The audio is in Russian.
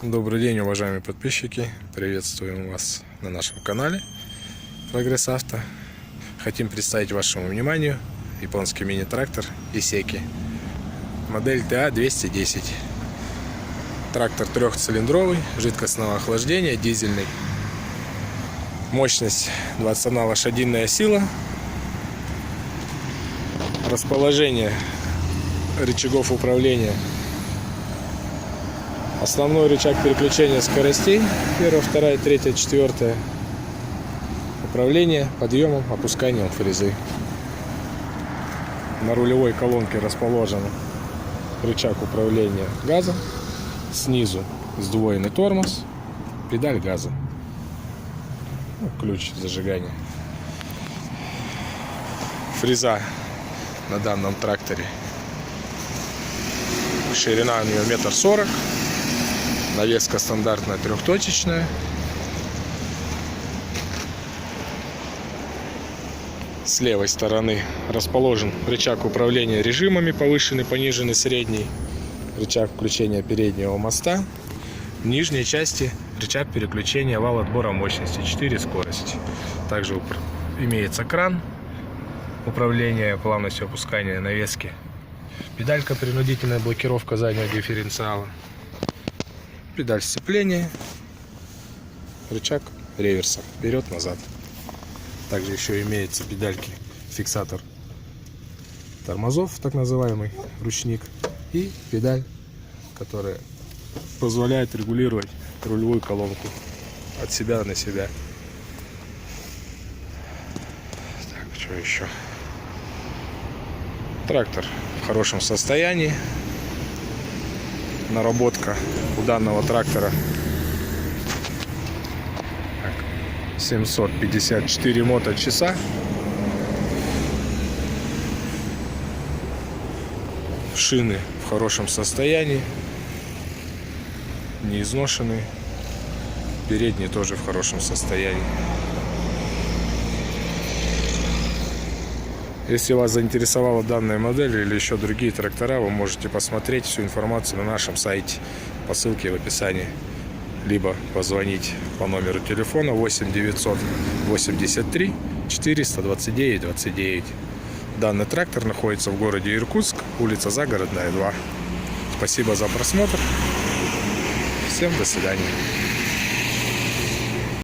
Добрый день, уважаемые подписчики! Приветствуем вас на нашем канале Прогресс Авто. Хотим представить вашему вниманию японский мини-трактор Исеки, модель TA-210. Трактор трехцилиндровый, жидкостного охлаждения, дизельный. Мощность 21 лошадиная сила. Расположение рычагов управления. Основной рычаг переключения скоростей. 1, 2, 3, 4. Управление подъемом, опусканием фрезы. На рулевой колонке расположен рычаг управления газом. Снизу сдвоенный тормоз, педаль газа. Ключ зажигания. Фреза на данном тракторе. Ширина у нее 1,40 м. Навеска стандартная трехточечная. С левой стороны расположен рычаг управления режимами: повышенный, пониженный, средний. Рычаг включения переднего моста. В нижней части рычаг переключения вал отбора мощности, 4 скорости. Также имеется кран управления плавностью опускания навески. Педалька принудительная блокировка заднего дифференциала. Педаль сцепления, рычаг реверса, вперед-назад. Также еще имеется педальки фиксатор тормозов, так называемый ручник, и педаль, которая позволяет регулировать рулевую колонку от себя на себя. Так, что еще? Трактор в хорошем состоянии. Наработка у данного трактора 754 моточаса. Шины в хорошем состоянии, не изношенные. Передние тоже в хорошем состоянии. Если вас заинтересовала данная модель или еще другие трактора, вы можете посмотреть всю информацию на нашем сайте по ссылке в описании, либо позвонить по номеру телефона 8 983 429 29. Данный трактор находится в городе Иркутск, улица Загородная, 2. Спасибо за просмотр. Всем до свидания.